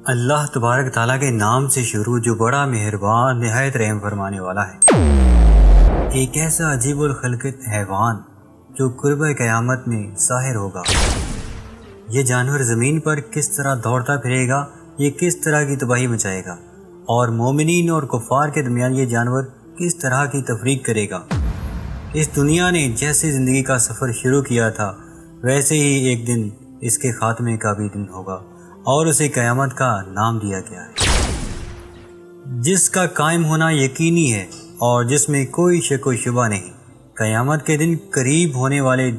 اللہ تبارک تعالیٰ کے نام سے شروع جو بڑا مہربان نہایت رحم فرمانے والا ہے۔ ایک ایسا عجیب الخلقت حیوان جو قرب قیامت میں ظاہر ہوگا۔ یہ جانور زمین پر کس طرح دوڑتا پھرے گا، یہ کس طرح کی تباہی مچائے گا، اور مومنین اور کفار کے درمیان یہ جانور کس طرح کی تفریق کرے گا۔ اس دنیا نے جیسے زندگی کا سفر شروع کیا تھا ویسے ہی ایک دن اس کے خاتمے کا بھی دن ہوگا، اور اسے قیامت کا نام دیا گیا ہے، جس کا قائم ہونا یقینی ہے اور جس میں کوئی شک و شبہ نہیں۔ قیامت کے دن قریب ہونے والے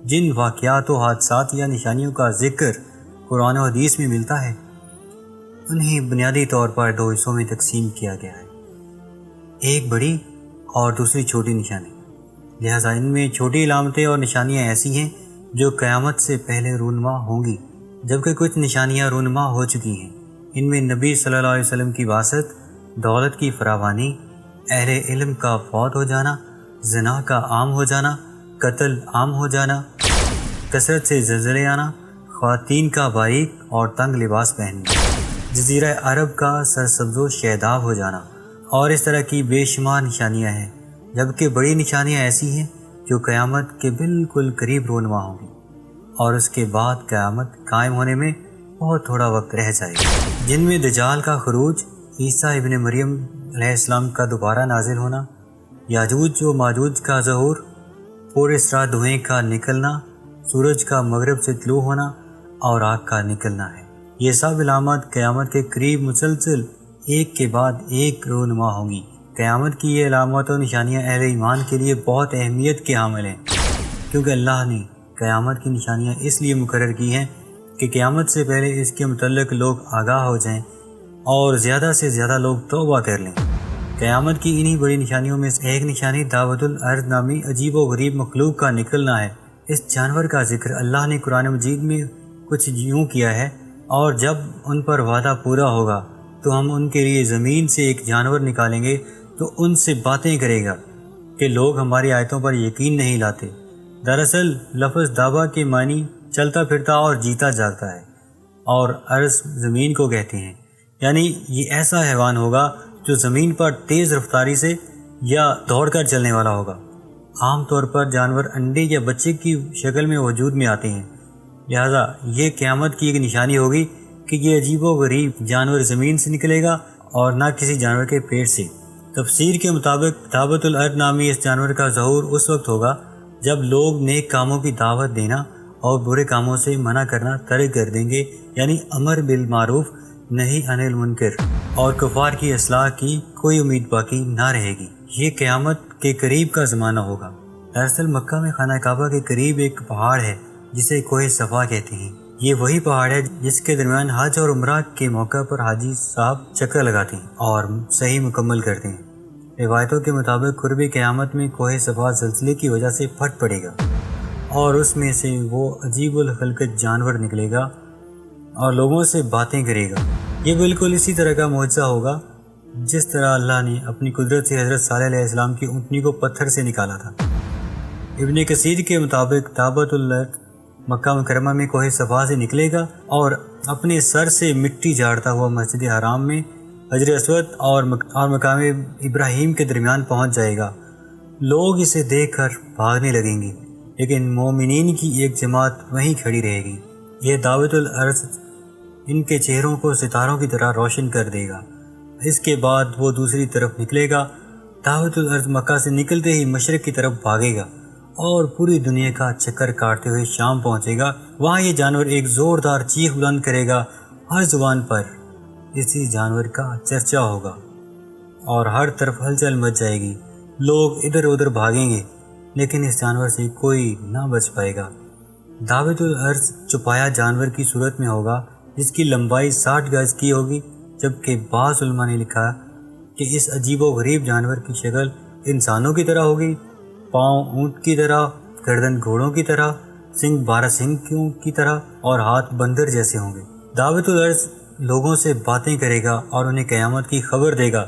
جن واقعات و حادثات یا نشانیوں کا ذکر قرآن و حدیث میں ملتا ہے، انہیں بنیادی طور پر دو حصوں میں تقسیم کیا گیا ہے، ایک بڑی اور دوسری چھوٹی نشانی۔ لہٰذا ان میں چھوٹی علامتیں اور نشانیاں ایسی ہیں جو قیامت سے پہلے رونما ہوں گی، جبکہ کچھ نشانیاں رونما ہو چکی ہیں۔ ان میں نبی صلی اللہ علیہ وسلم کی بعثت، دولت کی فراوانی، اہل علم کا فوت ہو جانا، زنا کا عام ہو جانا، قتل عام ہو جانا، کثرت سے زلزلے آنا، خواتین کا باریک اور تنگ لباس پہننا، جزیرہ عرب کا سرسبز و شاداب ہو جانا، اور اس طرح کی بے شمار نشانیاں ہیں۔ جبکہ بڑی نشانیاں ایسی ہیں جو قیامت کے بالکل قریب رونما ہوں گی، اور اس کے بعد قیامت قائم ہونے میں بہت تھوڑا وقت رہ جائے گا، جن میں دجال کا خروج، عیسیٰ ابن مریم علیہ السلام کا دوبارہ نازل ہونا، یاجوج و ماجوج کا ظہور، پر اسرا دھوئیں کا نکلنا، سورج کا مغرب سے طلوع ہونا اور آگ کا نکلنا ہے۔ یہ سب علامات قیامت کے قریب مسلسل ایک کے بعد ایک رونما ہوں گی۔ قیامت کی یہ علامات و نشانیاں اہل ایمان کے لیے بہت اہمیت کے حامل ہیں، کیونکہ اللہ نے قیامت کی نشانیاں اس لیے مقرر کی ہیں کہ قیامت سے پہلے اس کے متعلق لوگ آگاہ ہو جائیں اور زیادہ سے زیادہ لوگ توبہ کر لیں۔ قیامت کی انہی بڑی نشانیوں میں سے ایک نشانی دعوت الارض نامی عجیب و غریب مخلوق کا نکلنا ہے۔ اس جانور کا ذکر اللہ نے قرآن مجید میں کچھ یوں کیا ہے، اور جب ان پر وعدہ پورا ہوگا تو ہم ان کے لیے زمین سے ایک جانور نکالیں گے تو ان سے باتیں کرے گا کہ لوگ ہماری آیتوں پر یقین نہیں لاتے۔ دراصل لفظ دابا کے معنی چلتا پھرتا اور جیتا جاگتا ہے، اور عرض زمین کو کہتے ہیں، یعنی یہ ایسا حیوان ہوگا جو زمین پر تیز رفتاری سے یا دوڑ کر چلنے والا ہوگا۔ عام طور پر جانور انڈے یا بچے کی شکل میں وجود میں آتے ہیں، لہذا یہ قیامت کی ایک نشانی ہوگی کہ یہ عجیب و غریب جانور زمین سے نکلے گا اور نہ کسی جانور کے پیٹ سے۔ تفسیر کے مطابق دعوت الارض نامی اس جانور کا ظہور اس وقت ہوگا جب لوگ نیک کاموں کی دعوت دینا اور برے کاموں سے منع کرنا ترک کر دیں گے، یعنی امر بالمعروف نہی عن المنکر، اور کفار کی اصلاح کی کوئی امید باقی نہ رہے گی۔ یہ قیامت کے قریب کا زمانہ ہوگا۔ دراصل مکہ میں خانہ کعبہ کے قریب ایک پہاڑ ہے جسے کوہ صفا کہتے ہیں۔ یہ وہی پہاڑ ہے جس کے درمیان حج اور عمرہ کے موقع پر حاجی صاحب چکر لگاتے ہیں اور صحیح مکمل کرتے ہیں۔ روایتوں کے مطابق قرب قیامت میں کوہ صفا زلزلے کی وجہ سے پھٹ پڑے گا، اور اس میں سے وہ عجیب الخلقت جانور نکلے گا اور لوگوں سے باتیں کرے گا۔ یہ بالکل اسی طرح کا معجزہ ہوگا جس طرح اللہ نے اپنی قدرت سے حضرت صالح علیہ السلام کی اونٹنی کو پتھر سے نکالا تھا۔ ابن کثیر کے مطابق دعوت الارض مکہ مکرمہ میں کوہ صفا سے نکلے گا اور اپنے سر سے مٹی جھاڑتا ہوا مسجد حرام میں حجر اسود اور مقام ابراہیم کے درمیان پہنچ جائے گا۔ لوگ اسے دیکھ کر بھاگنے لگیں گے، لیکن مومنین کی ایک جماعت وہیں کھڑی رہے گی۔ یہ دعوت الارض ان کے چہروں کو ستاروں کی طرح روشن کر دے گا۔ اس کے بعد وہ دوسری طرف نکلے گا۔ دعوت الارض مکہ سے نکلتے ہی مشرق کی طرف بھاگے گا اور پوری دنیا کا چکر کاٹتے ہوئے شام پہنچے گا۔ وہاں یہ جانور ایک زوردار چیخ بلند کرے گا، ہر زبان پر اسی جانور کا چرچا ہوگا اور ہر طرف ہلچل مچ جائے گی۔ لوگ ادھر ادھر بھاگیں گے، لیکن اس جانور سے کوئی نہ بچ پائے گا۔ دعوت الارض چوپایا جانور کی صورت میں ہوگا جس کی لمبائی 60 گز کی ہوگی، جبکہ بعض علماء نے لکھا کہ اس عجیب و غریب جانور کی شکل انسانوں کی طرح ہوگی، پاؤں اونٹ کی طرح، گردن گھوڑوں کی طرح، سنگ باراسنگیوں کی طرح اور ہاتھ بندر جیسے ہوں گے۔ دعوت الارض لوگوں سے باتیں کرے گا اور انہیں قیامت کی خبر دے گا۔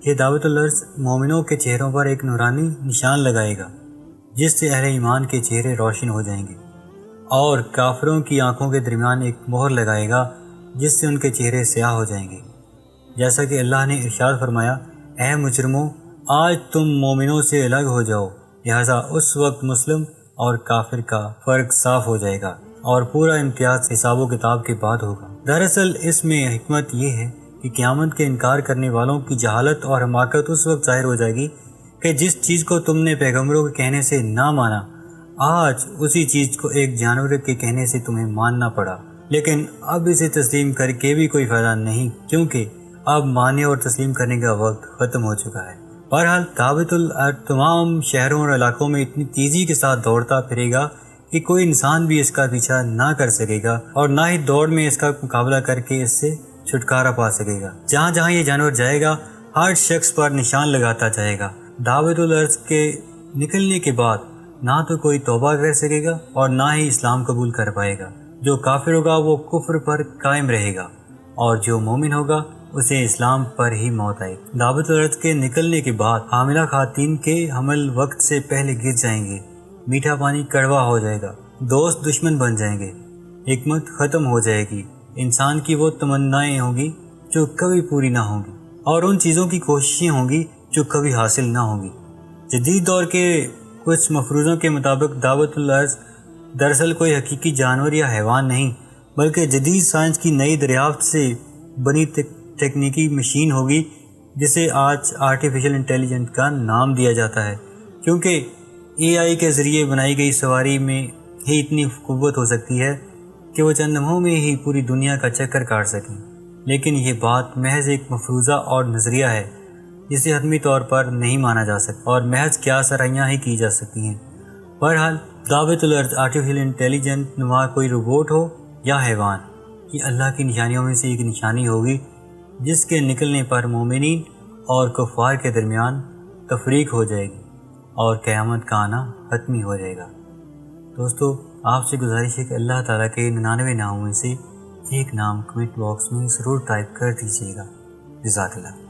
یہ دعوت الارض مومنوں کے چہروں پر ایک نورانی نشان لگائے گا جس سے اہل ایمان کے چہرے روشن ہو جائیں گے، اور کافروں کی آنکھوں کے درمیان ایک مہر لگائے گا جس سے ان کے چہرے سیاہ ہو جائیں گے۔ جیسا کہ اللہ نے ارشاد فرمایا، اے مجرموں، آج تم مومنوں سے الگ ہو جاؤ، لہٰذا اس وقت مسلم اور کافر کا فرق صاف ہو جائے گا اور پورا امتیاز حساب و کتاب کے بعد ہوگا۔ دراصل اس میں حکمت یہ ہے کہ قیامت کے انکار کرنے والوں کی جہالت اور حماقت اس وقت ظاہر ہو جائے گی کہ جس چیز کو تم نے پیغمبروں کے کہنے سے نہ مانا، آج اسی چیز کو ایک جانور کے کہنے سے تمہیں ماننا پڑا، لیکن اب اسے تسلیم کر کے بھی کوئی فائدہ نہیں، کیونکہ اب ماننے اور تسلیم کرنے کا وقت ختم ہو چکا ہے۔ بہرحال دعوت الارض تمام شہروں اور علاقوں میں اتنی تیزی کے ساتھ دوڑتا پھرے گا کہ کوئی انسان بھی اس کا پیچھا نہ کر سکے گا، اور نہ ہی دوڑ میں اس کا مقابلہ کر کے اس سے چھٹکارا پا سکے گا۔ جہاں جہاں یہ جانور جائے گا، ہر شخص پر نشان لگاتا جائے گا۔ دعوت الارض کے نکلنے کے بعد نہ تو کوئی توبہ کر سکے گا اور نہ ہی اسلام قبول کر پائے گا۔ جو کافر ہوگا وہ کفر پر قائم رہے گا، اور جو مومن ہوگا اسے اسلام پر ہی موت آئے گی۔ دعوت الارض کے نکلنے کے بعد حاملہ خواتین کے حمل وقت سے پہلے گر جائیں گے، میٹھا پانی کڑوا ہو جائے گا، دوست دشمن بن جائیں گے، حکمت ختم ہو جائے گی، انسان کی وہ تمنائیں ہوں گی جو کبھی پوری نہ ہوں گی، اور ان چیزوں کی کوششیں ہوں گی جو کبھی حاصل نہ ہوں گی۔ جدید دور کے کچھ مفروضوں کے مطابق دعوت الارض دراصل کوئی حقیقی جانور یا حیوان نہیں، بلکہ جدید سائنس کی نئی دریافت سے بنی تکنیکی مشین ہوگی، جسے آج آرٹیفیشل انٹیلیجنٹ کا نام دیا جاتا ہے، کیونکہ اے آئی کے ذریعے بنائی گئی سواری میں ہی اتنی قوت ہو سکتی ہے کہ وہ چند لمحوں میں ہی پوری دنیا کا چکر کاٹ سکیں۔ لیکن یہ بات محض ایک مفروضہ اور نظریہ ہے جسے حتمی طور پر نہیں مانا جا سکتا، اور محض کیا سرائیاں ہی کی جا سکتی ہیں۔ بہرحال دعوت الارض آرٹیفیشل انٹیلیجنٹ نما کوئی روبوٹ ہو یا حیوان، یہ اللہ کی نشانیوں میں سے ایک نشانی ہوگی جس کے نکلنے پر مومنین اور کفار کے درمیان تفریق ہو جائے گی اور قیامت کا آنا حتمی ہو جائے گا۔ دوستو، آپ سے گزارش ہے کہ اللہ تعالیٰ کے 99 ناموں میں سے ایک نام کمنٹ باکس میں ضرور ٹائپ کر دیجیے گا۔ جزاک اللہ۔